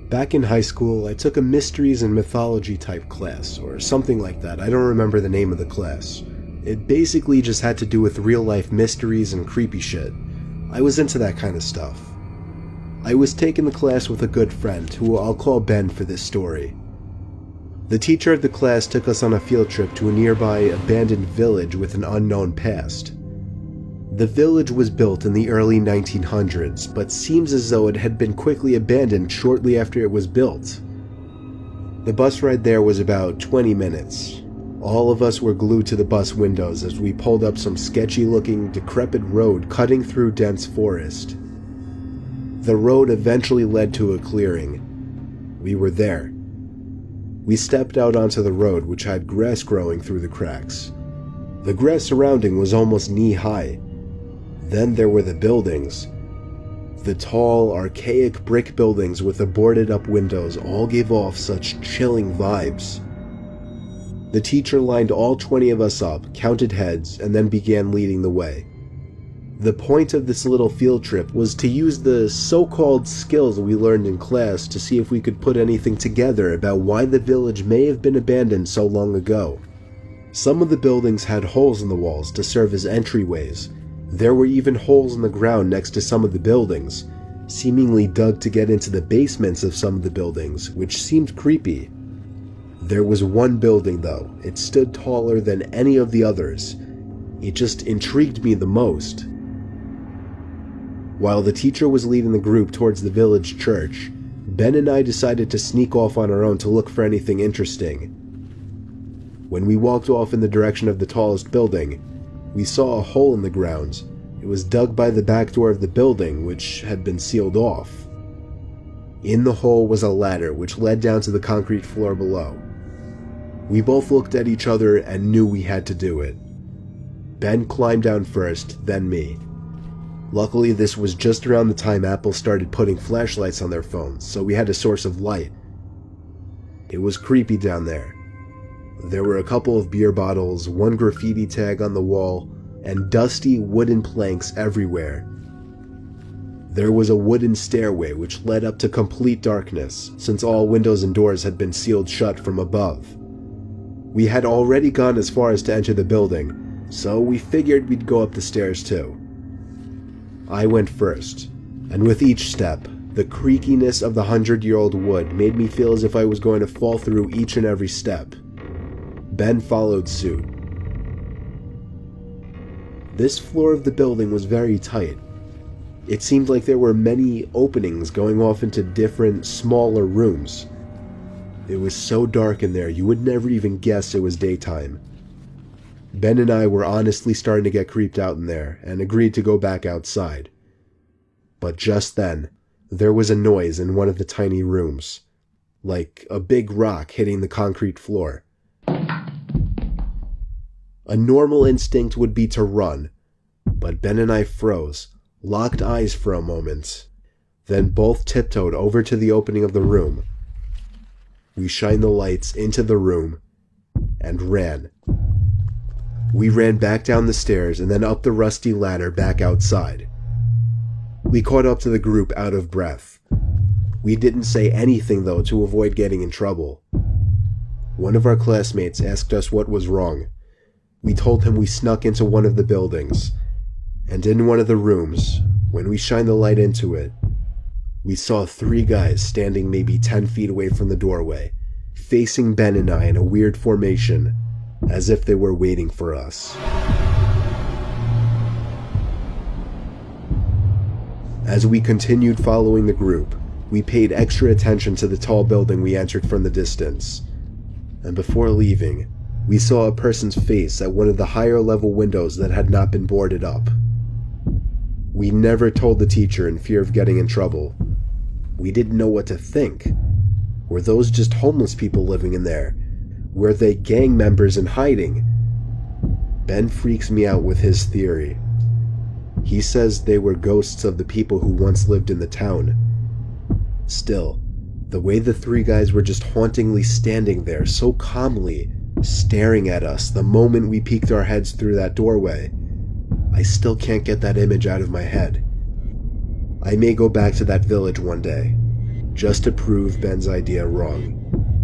Back in high school, I took a mysteries and mythology type class, or something like that. I don't remember the name of the class. It basically just had to do with real life mysteries and creepy shit. I was into that kind of stuff. I was taking the class with a good friend, who I'll call Ben for this story. The teacher of the class took us on a field trip to a nearby abandoned village with an unknown past. The village was built in the early 1900s, but seems as though it had been quickly abandoned shortly after it was built. The bus ride there was about 20 minutes. All of us were glued to the bus windows as we pulled up some sketchy-looking, decrepit road cutting through dense forest. The road eventually led to a clearing. We were there. We stepped out onto the road, which had grass growing through the cracks. The grass surrounding was almost knee-high. Then there were the buildings. The tall, archaic brick buildings with the boarded-up windows all gave off such chilling vibes. The teacher lined all 20 of us up, counted heads, and then began leading the way. The point of this little field trip was to use the so-called skills we learned in class to see if we could put anything together about why the village may have been abandoned so long ago. Some of the buildings had holes in the walls to serve as entryways. There were even holes in the ground next to some of the buildings, seemingly dug to get into the basements of some of the buildings, which seemed creepy. There was one building though. It stood taller than any of the others. It just intrigued me the most. While the teacher was leading the group towards the village church, Ben and I decided to sneak off on our own to look for anything interesting. When we walked off in the direction of the tallest building, we saw a hole in the ground. It was dug by the back door of the building, which had been sealed off. In the hole was a ladder which led down to the concrete floor below. We both looked at each other and knew we had to do it. Ben climbed down first, then me. Luckily, this was just around the time Apple started putting flashlights on their phones, so we had a source of light. It was creepy down there. There were a couple of beer bottles, one graffiti tag on the wall, and dusty wooden planks everywhere. There was a wooden stairway which led up to complete darkness, since all windows and doors had been sealed shut from above. We had already gone as far as to enter the building, so we figured we'd go up the stairs too. I went first, and with each step, the creakiness of the 100-year-old wood made me feel as if I was going to fall through each and every step. Ben followed suit. This floor of the building was very tight. It seemed like there were many openings going off into different, smaller rooms. It was so dark in there, you would never even guess it was daytime. Ben and I were honestly starting to get creeped out in there, and agreed to go back outside. But just then, there was a noise in one of the tiny rooms, like a big rock hitting the concrete floor. A normal instinct would be to run, but Ben and I froze, locked eyes for a moment, then both tiptoed over to the opening of the room. We shined the lights into the room, and ran. We ran back down the stairs and then up the rusty ladder back outside. We caught up to the group out of breath. We didn't say anything though to avoid getting in trouble. One of our classmates asked us what was wrong. We told him we snuck into one of the buildings, and in one of the rooms, when we shined the light into it, we saw 3 guys standing maybe 10 feet away from the doorway, facing Ben and I in a weird formation, as if they were waiting for us. As we continued following the group, we paid extra attention to the tall building we entered from the distance. And before leaving, we saw a person's face at one of the higher level windows that had not been boarded up. We never told the teacher in fear of getting in trouble. We didn't know what to think. Were those just homeless people living in there? Were they gang members in hiding? Ben freaks me out with his theory. He says they were ghosts of the people who once lived in the town. Still, the way the 3 guys were just hauntingly standing there so calmly, staring at us the moment we peeked our heads through that doorway, I still can't get that image out of my head. I may go back to that village one day, just to prove Ben's idea wrong.